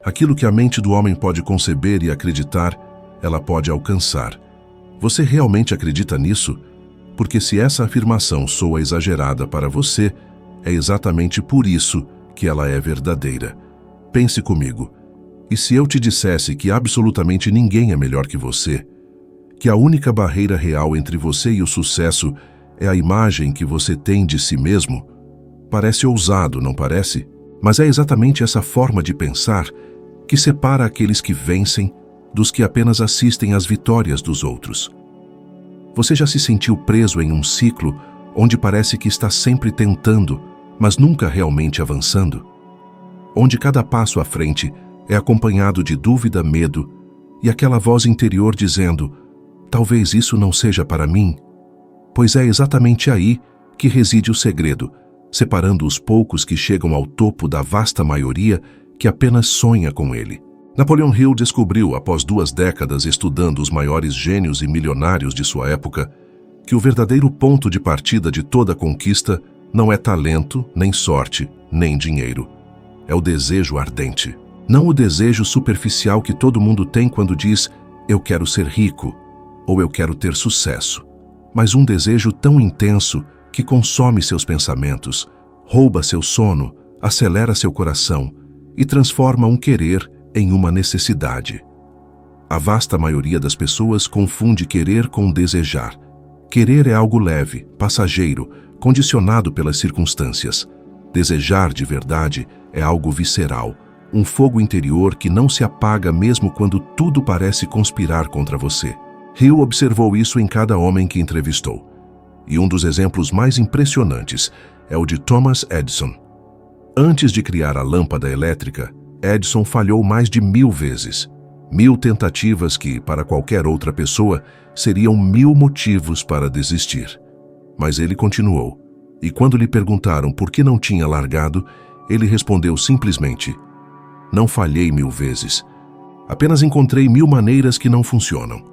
Aquilo que a mente do homem pode conceber e acreditar, ela pode alcançar. Você realmente acredita nisso? Porque se essa afirmação soa exagerada para você, é exatamente por isso que ela é verdadeira. Pense comigo. E se eu te dissesse que absolutamente ninguém é melhor que você? Que a única barreira real entre você e o sucesso é a imagem que você tem de si mesmo? Parece ousado, não parece? Mas é exatamente essa forma de pensar que separa aqueles que vencem dos que apenas assistem às vitórias dos outros. Você já se sentiu preso em um ciclo onde parece que está sempre tentando, mas nunca realmente avançando? Onde cada passo à frente é acompanhado de dúvida, medo e aquela voz interior dizendo: talvez isso não seja para mim? Pois é exatamente aí que reside o segredo, separando os poucos que chegam ao topo da vasta maioria que apenas sonha com ele. Napoleon Hill descobriu, após 2 décadas estudando os maiores gênios e milionários de sua época, que o verdadeiro ponto de partida de toda conquista não é talento, nem sorte, nem dinheiro. É o desejo ardente. Não o desejo superficial que todo mundo tem quando diz "eu quero ser rico" ou "eu quero ter sucesso", mas um desejo tão intenso que consome seus pensamentos, rouba seu sono, acelera seu coração e transforma um querer em uma necessidade. A vasta maioria das pessoas confunde querer com desejar. Querer é algo leve, passageiro, condicionado pelas circunstâncias. Desejar de verdade é algo visceral, um fogo interior que não se apaga mesmo quando tudo parece conspirar contra você. Hill observou isso em cada homem que entrevistou. E um dos exemplos mais impressionantes é o de Thomas Edison. Antes de criar a lâmpada elétrica, Edison falhou mais de 1000 vezes. 1000 tentativas que, para qualquer outra pessoa, seriam 1000 motivos para desistir. Mas ele continuou. E quando lhe perguntaram por que não tinha largado, ele respondeu simplesmente: "Não falhei 1000 vezes. Apenas encontrei 1000 maneiras que não funcionam."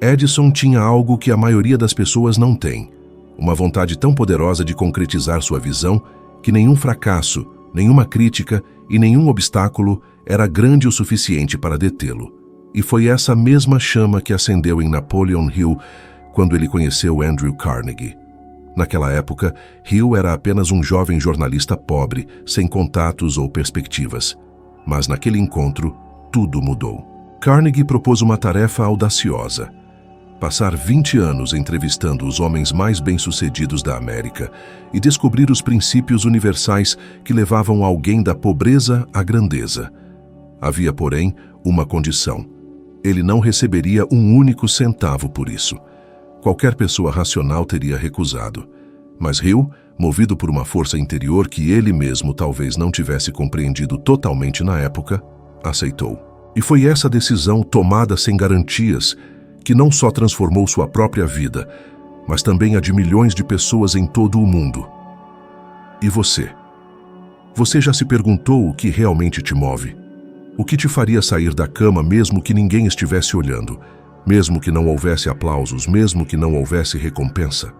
Edison tinha algo que a maioria das pessoas não tem. Uma vontade tão poderosa de concretizar sua visão que nenhum fracasso, nenhuma crítica e nenhum obstáculo era grande o suficiente para detê-lo. E foi essa mesma chama que acendeu em Napoleon Hill quando ele conheceu Andrew Carnegie. Naquela época, Hill era apenas um jovem jornalista pobre, sem contatos ou perspectivas. Mas naquele encontro, tudo mudou. Carnegie propôs uma tarefa audaciosa: passar 20 anos entrevistando os homens mais bem-sucedidos da América e descobrir os princípios universais que levavam alguém da pobreza à grandeza. Havia, porém, uma condição: ele não receberia um único centavo por isso. Qualquer pessoa racional teria recusado. Mas Hill, movido por uma força interior que ele mesmo talvez não tivesse compreendido totalmente na época, aceitou. E foi essa decisão tomada sem garantias que não só transformou sua própria vida, mas também a de milhões de pessoas em todo o mundo. E você? Você já se perguntou o que realmente te move? O que te faria sair da cama mesmo que ninguém estivesse olhando? Mesmo que não houvesse aplausos, mesmo que não houvesse recompensa?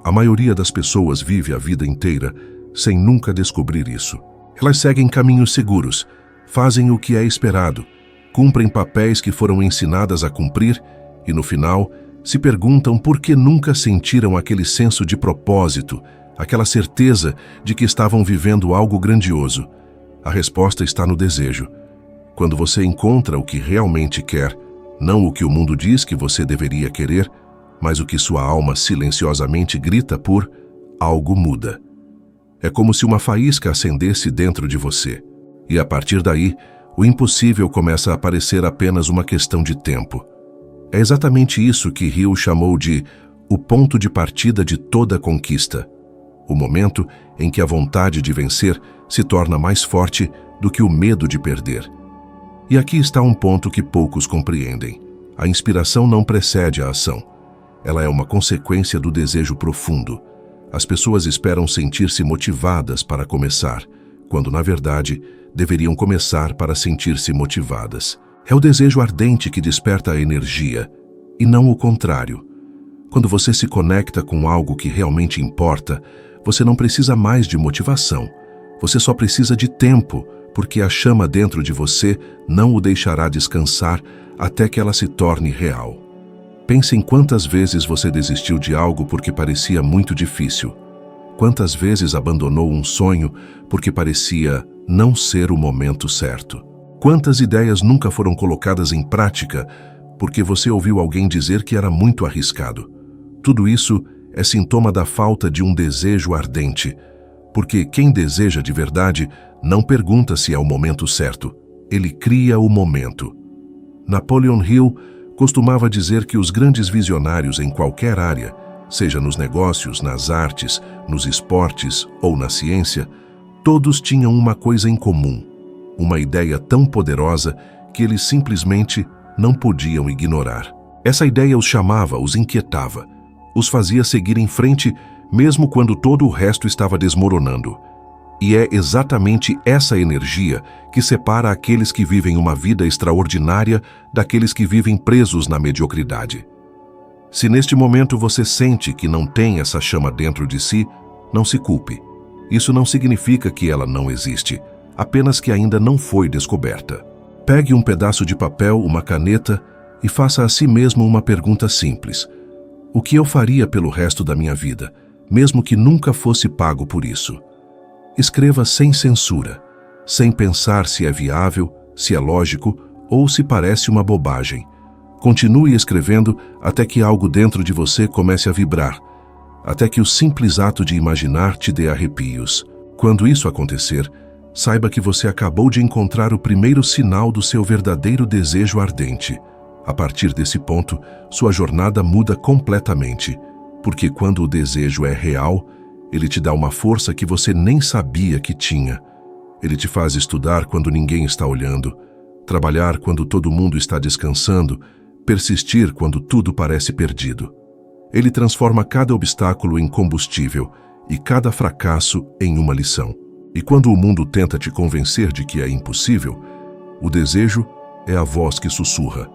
A maioria das pessoas vive a vida inteira sem nunca descobrir isso. Elas seguem caminhos seguros, fazem o que é esperado, cumprem papéis que foram ensinadas a cumprir e, no final, se perguntam por que nunca sentiram aquele senso de propósito, aquela certeza de que estavam vivendo algo grandioso. A resposta está no desejo. Quando você encontra o que realmente quer, não o que o mundo diz que você deveria querer, mas o que sua alma silenciosamente grita por, algo muda. É como se uma faísca acendesse dentro de você. E a partir daí, o impossível começa a parecer apenas uma questão de tempo. É exatamente isso que Hill chamou de o ponto de partida de toda conquista. O momento em que a vontade de vencer se torna mais forte do que o medo de perder. E aqui está um ponto que poucos compreendem. A inspiração não precede a ação. Ela é uma consequência do desejo profundo. As pessoas esperam sentir-se motivadas para começar, quando, na verdade, deveriam começar para sentir-se motivadas. É o desejo ardente que desperta a energia, e não o contrário. Quando você se conecta com algo que realmente importa, você não precisa mais de motivação. Você só precisa de tempo, porque a chama dentro de você não o deixará descansar até que ela se torne real. Pense em quantas vezes você desistiu de algo porque parecia muito difícil. Quantas vezes abandonou um sonho porque parecia não ser o momento certo. Quantas ideias nunca foram colocadas em prática porque você ouviu alguém dizer que era muito arriscado. Tudo isso é sintoma da falta de um desejo ardente, porque quem deseja de verdade não pergunta se é o momento certo, ele cria o momento. Napoleon Hill costumava dizer que os grandes visionários em qualquer área, seja nos negócios, nas artes, nos esportes ou na ciência, todos tinham uma coisa em comum, uma ideia tão poderosa que eles simplesmente não podiam ignorar. Essa ideia os chamava, os inquietava, os fazia seguir em frente mesmo quando todo o resto estava desmoronando. E é exatamente essa energia que separa aqueles que vivem uma vida extraordinária daqueles que vivem presos na mediocridade. Se neste momento você sente que não tem essa chama dentro de si, não se culpe. Isso não significa que ela não existe, apenas que ainda não foi descoberta. Pegue um pedaço de papel, uma caneta e faça a si mesmo uma pergunta simples. O que eu faria pelo resto da minha vida, mesmo que nunca fosse pago por isso? Escreva sem censura, sem pensar se é viável, se é lógico ou se parece uma bobagem. Continue escrevendo até que algo dentro de você comece a vibrar, até que o simples ato de imaginar te dê arrepios. Quando isso acontecer, saiba que você acabou de encontrar o primeiro sinal do seu verdadeiro desejo ardente. A partir desse ponto, sua jornada muda completamente, porque quando o desejo é real, ele te dá uma força que você nem sabia que tinha. Ele te faz estudar quando ninguém está olhando, trabalhar quando todo mundo está descansando, persistir quando tudo parece perdido. Ele transforma cada obstáculo em combustível e cada fracasso em uma lição. E quando o mundo tenta te convencer de que é impossível, o desejo é a voz que sussurra: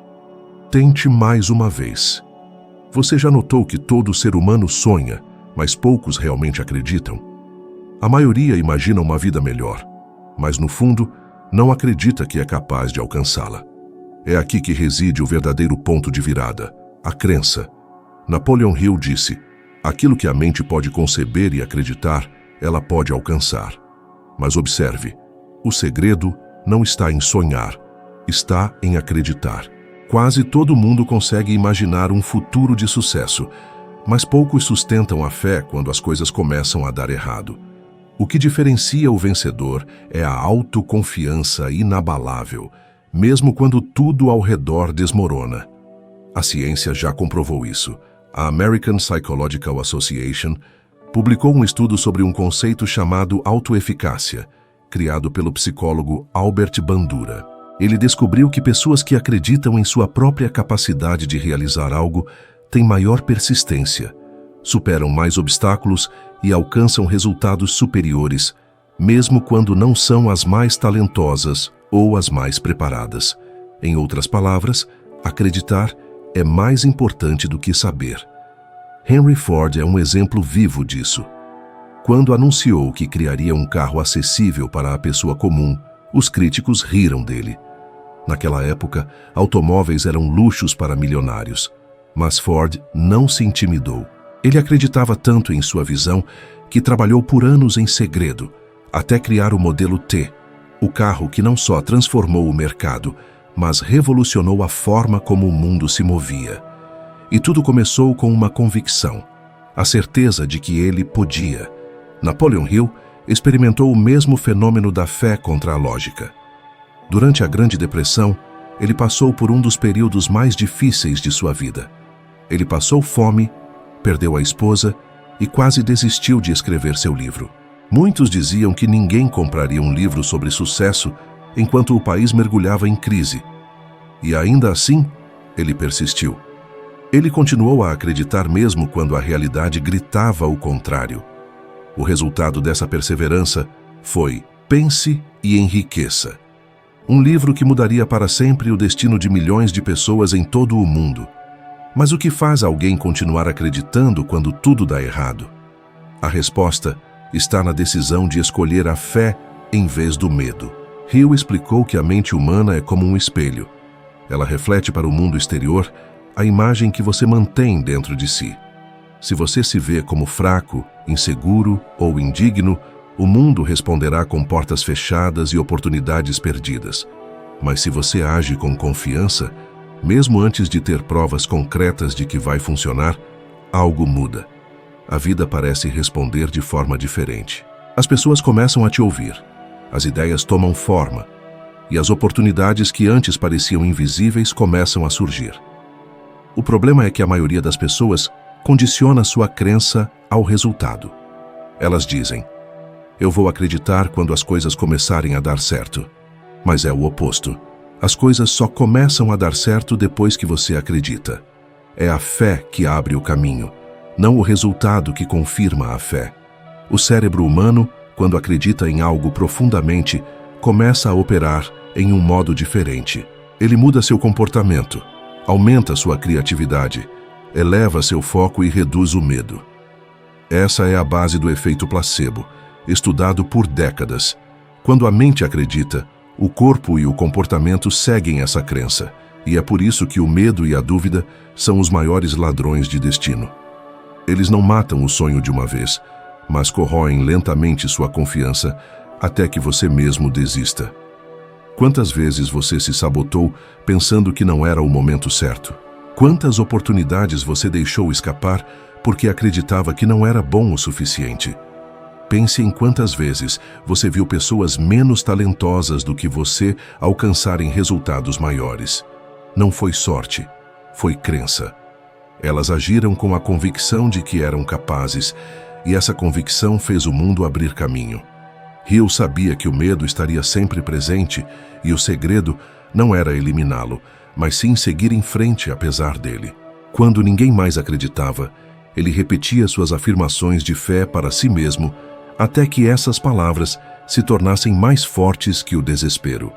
tente mais uma vez. Você já notou que todo ser humano sonha, mas poucos realmente acreditam? A maioria imagina uma vida melhor, mas no fundo não acredita que é capaz de alcançá-la. É aqui que reside o verdadeiro ponto de virada, a crença. Napoleon Hill disse: aquilo que a mente pode conceber e acreditar, ela pode alcançar. Mas observe, o segredo não está em sonhar, está em acreditar. Quase todo mundo consegue imaginar um futuro de sucesso, mas poucos sustentam a fé quando as coisas começam a dar errado. O que diferencia o vencedor é a autoconfiança inabalável, mesmo quando tudo ao redor desmorona. A ciência já comprovou isso. A American Psychological Association publicou um estudo sobre um conceito chamado autoeficácia, criado pelo psicólogo Albert Bandura. Ele descobriu que pessoas que acreditam em sua própria capacidade de realizar algo têm maior persistência, superam mais obstáculos e alcançam resultados superiores, mesmo quando não são as mais talentosas ou as mais preparadas. Em outras palavras, acreditar é mais importante do que saber. Henry Ford é um exemplo vivo disso. Quando anunciou que criaria um carro acessível para a pessoa comum, os críticos riram dele. Naquela época, automóveis eram luxos para milionários, mas Ford não se intimidou. Ele acreditava tanto em sua visão que trabalhou por anos em segredo, até criar o modelo T, o carro que não só transformou o mercado, mas revolucionou a forma como o mundo se movia. E tudo começou com uma convicção, a certeza de que ele podia. Napoleon Hill experimentou o mesmo fenômeno da fé contra a lógica. Durante a Grande Depressão, ele passou por um dos períodos mais difíceis de sua vida. Ele passou fome, perdeu a esposa e quase desistiu de escrever seu livro. Muitos diziam que ninguém compraria um livro sobre sucesso enquanto o país mergulhava em crise. E ainda assim, ele persistiu. Ele continuou a acreditar mesmo quando a realidade gritava o contrário. O resultado dessa perseverança foi Pense e Enriqueça, um livro que mudaria para sempre o destino de milhões de pessoas em todo o mundo. Mas o que faz alguém continuar acreditando quando tudo dá errado? A resposta está na decisão de escolher a fé em vez do medo. Hill explicou que a mente humana é como um espelho. Ela reflete para o mundo exterior a imagem que você mantém dentro de si. Se você se vê como fraco, inseguro ou indigno, o mundo responderá com portas fechadas e oportunidades perdidas. Mas se você age com confiança, mesmo antes de ter provas concretas de que vai funcionar, algo muda. A vida parece responder de forma diferente. As pessoas começam a te ouvir, as ideias tomam forma, e as oportunidades que antes pareciam invisíveis começam a surgir. O problema é que a maioria das pessoas condiciona sua crença ao resultado. Elas dizem: eu vou acreditar quando as coisas começarem a dar certo. Mas é o oposto. As coisas só começam a dar certo depois que você acredita. É a fé que abre o caminho, não o resultado que confirma a fé. O cérebro humano, quando acredita em algo profundamente, começa a operar em um modo diferente. Ele muda seu comportamento, aumenta sua criatividade, eleva seu foco e reduz o medo. Essa é a base do efeito placebo, estudado por décadas. Quando a mente acredita, o corpo e o comportamento seguem essa crença, e é por isso que o medo e a dúvida são os maiores ladrões de destino. Eles não matam o sonho de uma vez, mas corroem lentamente sua confiança até que você mesmo desista. Quantas vezes você se sabotou pensando que não era o momento certo? Quantas oportunidades você deixou escapar porque acreditava que não era bom o suficiente? Pense em quantas vezes você viu pessoas menos talentosas do que você alcançarem resultados maiores. Não foi sorte, foi crença. Elas agiram com a convicção de que eram capazes, e essa convicção fez o mundo abrir caminho. Hill sabia que o medo estaria sempre presente, e o segredo não era eliminá-lo, mas sim seguir em frente apesar dele. Quando ninguém mais acreditava, ele repetia suas afirmações de fé para si mesmo, até que essas palavras se tornassem mais fortes que o desespero.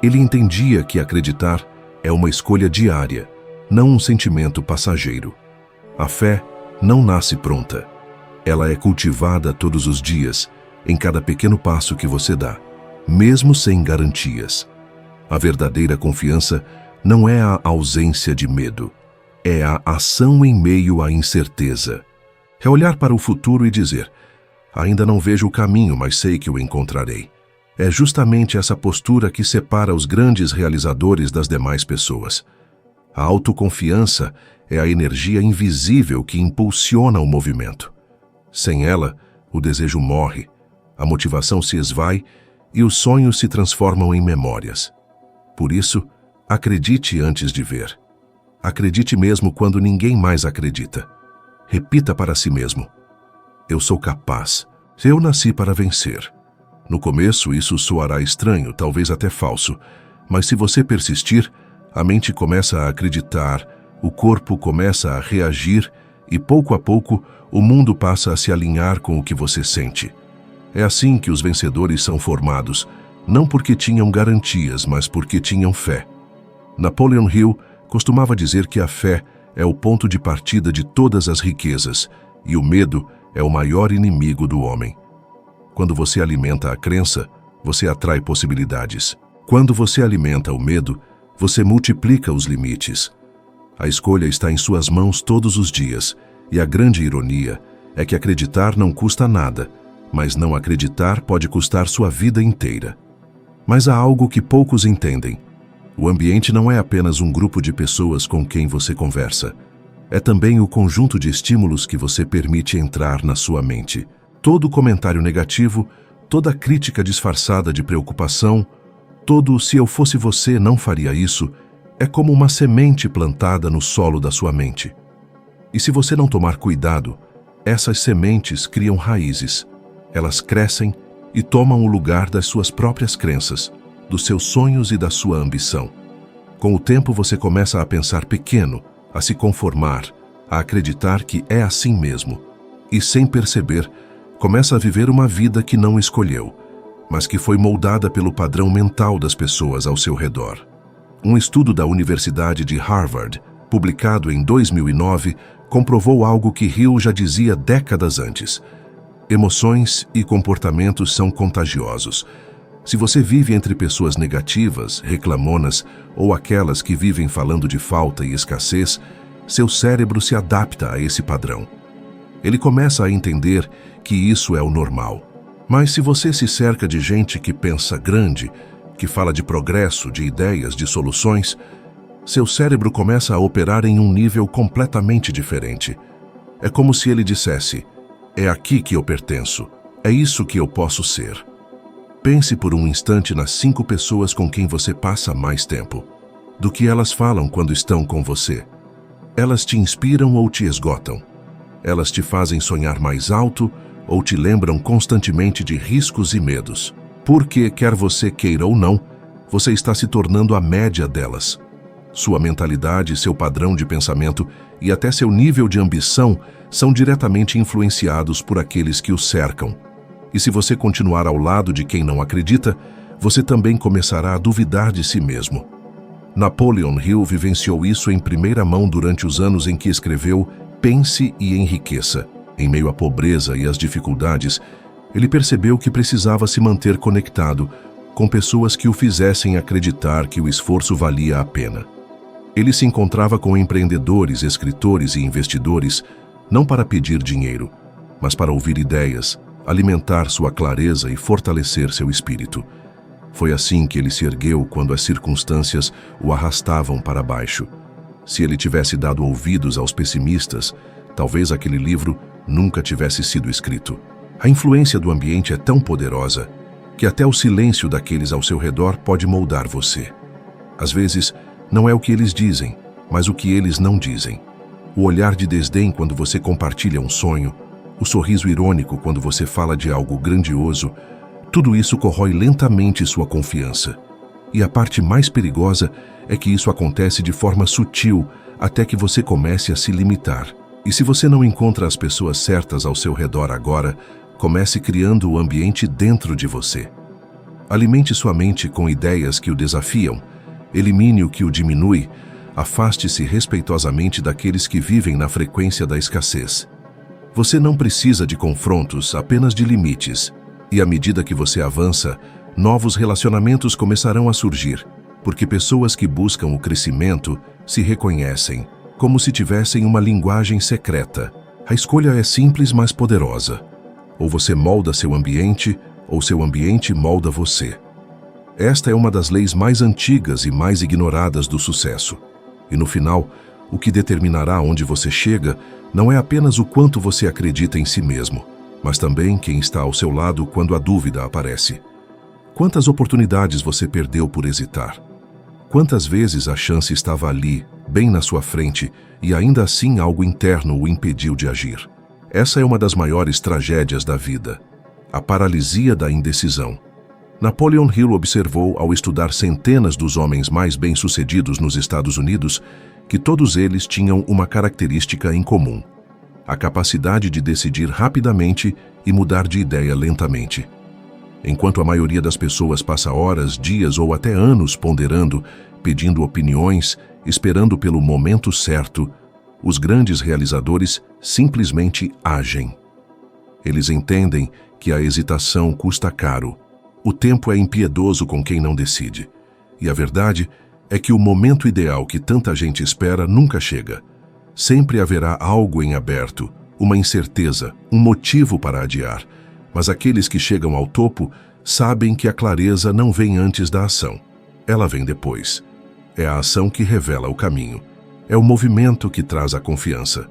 Ele entendia que acreditar é uma escolha diária, não um sentimento passageiro. A fé não nasce pronta. Ela é cultivada todos os dias, em cada pequeno passo que você dá, mesmo sem garantias. A verdadeira confiança não é a ausência de medo, é a ação em meio à incerteza. É olhar para o futuro e dizer: ainda não vejo o caminho, mas sei que o encontrarei. É justamente essa postura que separa os grandes realizadores das demais pessoas. A autoconfiança é a energia invisível que impulsiona o movimento. Sem ela, o desejo morre, a motivação se esvai e os sonhos se transformam em memórias. Por isso, acredite antes de ver. Acredite mesmo quando ninguém mais acredita. Repita para si mesmo: eu sou capaz. Eu nasci para vencer. No começo, isso soará estranho, talvez até falso, mas se você persistir, a mente começa a acreditar, o corpo começa a reagir e, pouco a pouco, o mundo passa a se alinhar com o que você sente. É assim que os vencedores são formados, não porque tinham garantias, mas porque tinham fé. Napoleon Hill costumava dizer que a fé é o ponto de partida de todas as riquezas, e o medo é o maior inimigo do homem. Quando você alimenta a crença, você atrai possibilidades. Quando você alimenta o medo, você multiplica os limites. A escolha está em suas mãos todos os dias, e a grande ironia é que acreditar não custa nada, mas não acreditar pode custar sua vida inteira. Mas há algo que poucos entendem. O ambiente não é apenas um grupo de pessoas com quem você conversa. É também o conjunto de estímulos que você permite entrar na sua mente. Todo comentário negativo, toda crítica disfarçada de preocupação, todo "se eu fosse você não faria isso", é como uma semente plantada no solo da sua mente. E se você não tomar cuidado, essas sementes criam raízes. Elas crescem e tomam o lugar das suas próprias crenças, dos seus sonhos e da sua ambição. Com o tempo você começa a pensar pequeno, a se conformar, a acreditar que é assim mesmo. E sem perceber, começa a viver uma vida que não escolheu, mas que foi moldada pelo padrão mental das pessoas ao seu redor. Um estudo da Universidade de Harvard, publicado em 2009, comprovou algo que Hill já dizia décadas antes: emoções e comportamentos são contagiosos. Se você vive entre pessoas negativas, reclamonas ou aquelas que vivem falando de falta e escassez, seu cérebro se adapta a esse padrão. Ele começa a entender que isso é o normal. Mas se você se cerca de gente que pensa grande, que fala de progresso, de ideias, de soluções, seu cérebro começa a operar em um nível completamente diferente. É como se ele dissesse: é aqui que eu pertenço, é isso que eu posso ser. Pense por um instante nas 5 pessoas com quem você passa mais tempo. Do que elas falam quando estão com você? Elas te inspiram ou te esgotam? Elas te fazem sonhar mais alto ou te lembram constantemente de riscos e medos? Porque, quer você queira ou não, você está se tornando a média delas. Sua mentalidade, seu padrão de pensamento e até seu nível de ambição são diretamente influenciados por aqueles que o cercam. E se você continuar ao lado de quem não acredita, você também começará a duvidar de si mesmo. Napoleon Hill vivenciou isso em primeira mão durante os anos em que escreveu Pense e Enriqueça. Em meio à pobreza e às dificuldades, ele percebeu que precisava se manter conectado com pessoas que o fizessem acreditar que o esforço valia a pena. Ele se encontrava com empreendedores, escritores e investidores, não para pedir dinheiro, mas para ouvir ideias, alimentar sua clareza e fortalecer seu espírito. Foi assim que ele se ergueu quando as circunstâncias o arrastavam para baixo. Se ele tivesse dado ouvidos aos pessimistas, talvez aquele livro nunca tivesse sido escrito. A influência do ambiente é tão poderosa que até o silêncio daqueles ao seu redor pode moldar você. Às vezes, não é o que eles dizem, mas o que eles não dizem. O olhar de desdém quando você compartilha um sonho, o sorriso irônico quando você fala de algo grandioso, tudo isso corrói lentamente sua confiança. E a parte mais perigosa é que isso acontece de forma sutil até que você comece a se limitar. E se você não encontra as pessoas certas ao seu redor agora, comece criando o ambiente dentro de você. Alimente sua mente com ideias que o desafiam, elimine o que o diminui, afaste-se respeitosamente daqueles que vivem na frequência da escassez. Você não precisa de confrontos, apenas de limites. E à medida que você avança, novos relacionamentos começarão a surgir, porque pessoas que buscam o crescimento se reconhecem, como se tivessem uma linguagem secreta. A escolha é simples, mas poderosa. Ou você molda seu ambiente, ou seu ambiente molda você. Esta é uma das leis mais antigas e mais ignoradas do sucesso. E no final, o que determinará onde você chega não é apenas o quanto você acredita em si mesmo, mas também quem está ao seu lado quando a dúvida aparece. Quantas oportunidades você perdeu por hesitar? Quantas vezes a chance estava ali, bem na sua frente, e ainda assim algo interno o impediu de agir? Essa é uma das maiores tragédias da vida, a paralisia da indecisão. Napoleon Hill observou, ao estudar centenas dos homens mais bem-sucedidos nos Estados Unidos, que todos eles tinham uma característica em comum: a capacidade de decidir rapidamente e mudar de ideia lentamente. Enquanto a maioria das pessoas passa horas, dias ou até anos ponderando, pedindo opiniões, esperando pelo momento certo, os grandes realizadores simplesmente agem. Eles entendem que a hesitação custa caro. O tempo é impiedoso com quem não decide. E a verdade é que o momento ideal que tanta gente espera nunca chega. Sempre haverá algo em aberto, uma incerteza, um motivo para adiar. Mas aqueles que chegam ao topo sabem que a clareza não vem antes da ação. Ela vem depois. É a ação que revela o caminho. É o movimento que traz a confiança.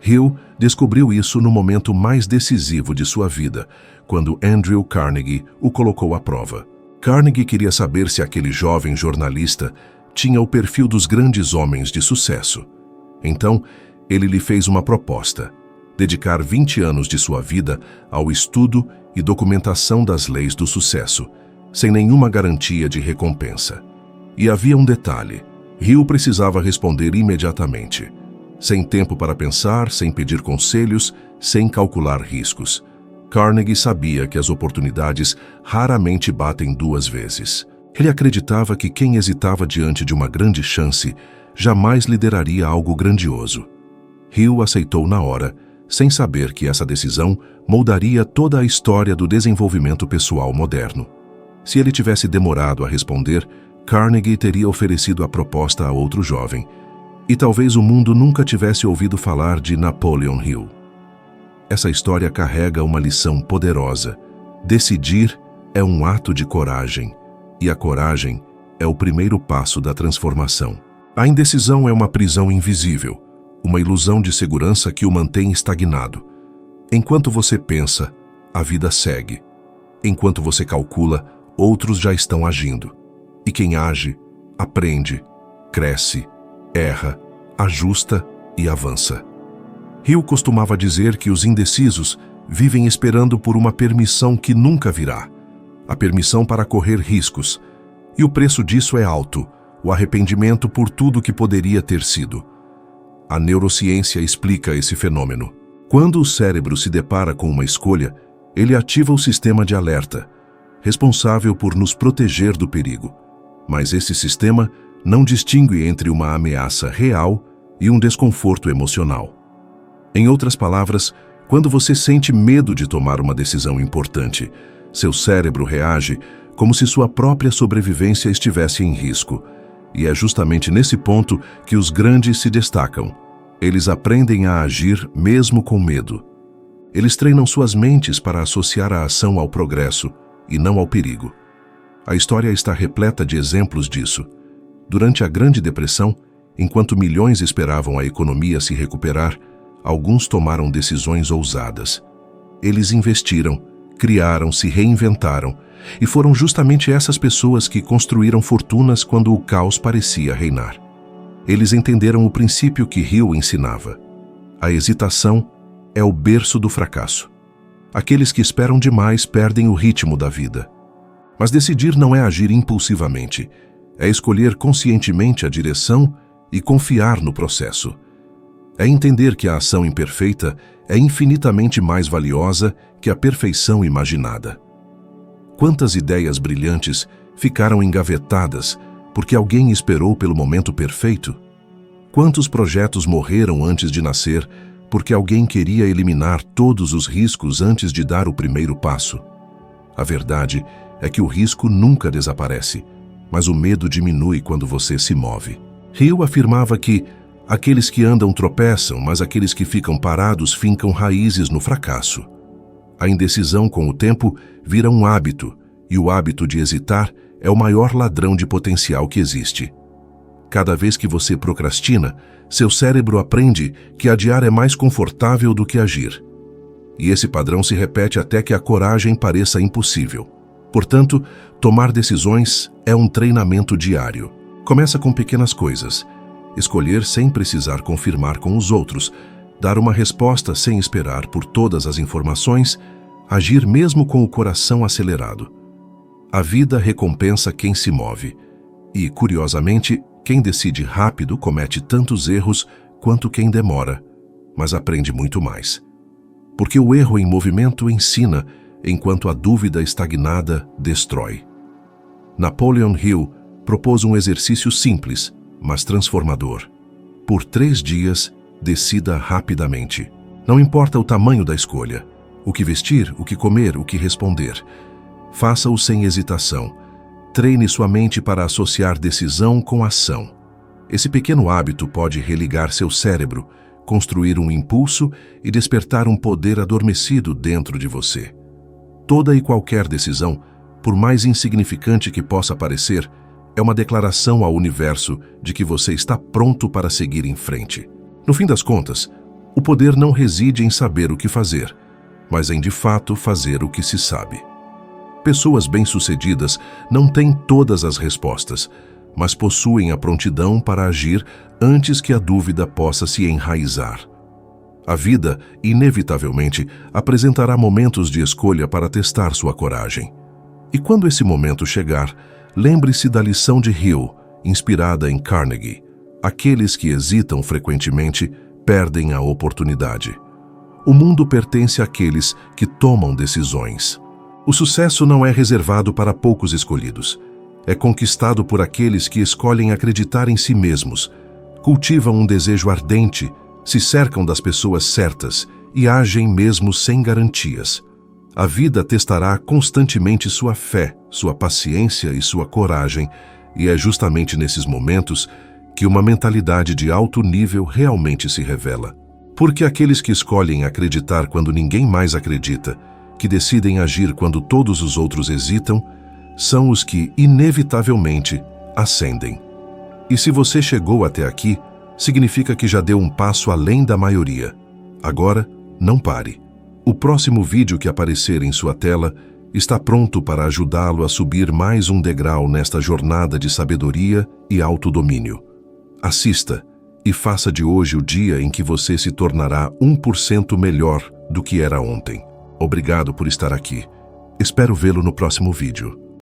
Hill descobriu isso no momento mais decisivo de sua vida, quando Andrew Carnegie o colocou à prova. Carnegie queria saber se aquele jovem jornalista tinha o perfil dos grandes homens de sucesso. Então, ele lhe fez uma proposta: dedicar 20 anos de sua vida ao estudo e documentação das leis do sucesso, sem nenhuma garantia de recompensa. E havia um detalhe: Hill precisava responder imediatamente. Sem tempo para pensar, sem pedir conselhos, sem calcular riscos. Carnegie sabia que as oportunidades raramente batem duas vezes. Ele acreditava que quem hesitava diante de uma grande chance jamais lideraria algo grandioso. Hill aceitou na hora, sem saber que essa decisão moldaria toda a história do desenvolvimento pessoal moderno. Se ele tivesse demorado a responder, Carnegie teria oferecido a proposta a outro jovem, e talvez o mundo nunca tivesse ouvido falar de Napoleon Hill. Essa história carrega uma lição poderosa. Decidir é um ato de coragem, e a coragem é o primeiro passo da transformação. A indecisão é uma prisão invisível, uma ilusão de segurança que o mantém estagnado. Enquanto você pensa, a vida segue. Enquanto você calcula, outros já estão agindo. E quem age, aprende, cresce, erra, ajusta e avança. Hill costumava dizer que os indecisos vivem esperando por uma permissão que nunca virá. A permissão para correr riscos. E o preço disso é alto, o arrependimento por tudo que poderia ter sido. A neurociência explica esse fenômeno. Quando o cérebro se depara com uma escolha, ele ativa o sistema de alerta, responsável por nos proteger do perigo. Mas esse sistema não distingue entre uma ameaça real e um desconforto emocional. Em outras palavras, quando você sente medo de tomar uma decisão importante, seu cérebro reage como se sua própria sobrevivência estivesse em risco. E é justamente nesse ponto que os grandes se destacam. Eles aprendem a agir mesmo com medo. Eles treinam suas mentes para associar a ação ao progresso e não ao perigo. A história está repleta de exemplos disso. Durante a Grande Depressão, enquanto milhões esperavam a economia se recuperar, alguns tomaram decisões ousadas. Eles investiram, criaram, se reinventaram, e foram justamente essas pessoas que construíram fortunas quando o caos parecia reinar. Eles entenderam o princípio que Hill ensinava. A hesitação é o berço do fracasso. Aqueles que esperam demais perdem o ritmo da vida. Mas decidir não é agir impulsivamente, é escolher conscientemente a direção e confiar no processo. É entender que a ação imperfeita é infinitamente mais valiosa que a perfeição imaginada. Quantas ideias brilhantes ficaram engavetadas porque alguém esperou pelo momento perfeito? Quantos projetos morreram antes de nascer porque alguém queria eliminar todos os riscos antes de dar o primeiro passo? A verdade é que o risco nunca desaparece, mas o medo diminui quando você se move. Hill afirmava que aqueles que andam tropeçam, mas aqueles que ficam parados fincam raízes no fracasso. A indecisão, com o tempo, vira um hábito, e o hábito de hesitar é o maior ladrão de potencial que existe. Cada vez que você procrastina, seu cérebro aprende que adiar é mais confortável do que agir. E esse padrão se repete até que a coragem pareça impossível. Portanto, tomar decisões é um treinamento diário. Começa com pequenas coisas. Escolher sem precisar confirmar com os outros, dar uma resposta sem esperar por todas as informações, agir mesmo com o coração acelerado. A vida recompensa quem se move. E, curiosamente, quem decide rápido comete tantos erros quanto quem demora, mas aprende muito mais. Porque o erro em movimento ensina, enquanto a dúvida estagnada destrói. Napoleon Hill propôs um exercício simples, mas transformador. Por 3 dias, decida rapidamente. Não importa o tamanho da escolha, o que vestir, o que comer, o que responder. Faça-o sem hesitação. Treine sua mente para associar decisão com ação. Esse pequeno hábito pode religar seu cérebro, construir um impulso e despertar um poder adormecido dentro de você. Toda e qualquer decisão, por mais insignificante que possa parecer, é uma declaração ao universo de que você está pronto para seguir em frente. No fim das contas, o poder não reside em saber o que fazer, mas em de fato fazer o que se sabe. Pessoas bem-sucedidas não têm todas as respostas, mas possuem a prontidão para agir antes que a dúvida possa se enraizar. A vida, inevitavelmente, apresentará momentos de escolha para testar sua coragem. E quando esse momento chegar, lembre-se da lição de Hill, inspirada em Carnegie. Aqueles que hesitam frequentemente perdem a oportunidade. O mundo pertence àqueles que tomam decisões. O sucesso não é reservado para poucos escolhidos. É conquistado por aqueles que escolhem acreditar em si mesmos, cultivam um desejo ardente, se cercam das pessoas certas e agem mesmo sem garantias. A vida testará constantemente sua fé, sua paciência e sua coragem, e é justamente nesses momentos que uma mentalidade de alto nível realmente se revela. Porque aqueles que escolhem acreditar quando ninguém mais acredita, que decidem agir quando todos os outros hesitam, são os que, inevitavelmente, ascendem. E se você chegou até aqui, significa que já deu um passo além da maioria. Agora, não pare. O próximo vídeo que aparecer em sua tela está pronto para ajudá-lo a subir mais um degrau nesta jornada de sabedoria e autodomínio. Assista e faça de hoje o dia em que você se tornará 1% melhor do que era ontem. Obrigado por estar aqui. Espero vê-lo no próximo vídeo.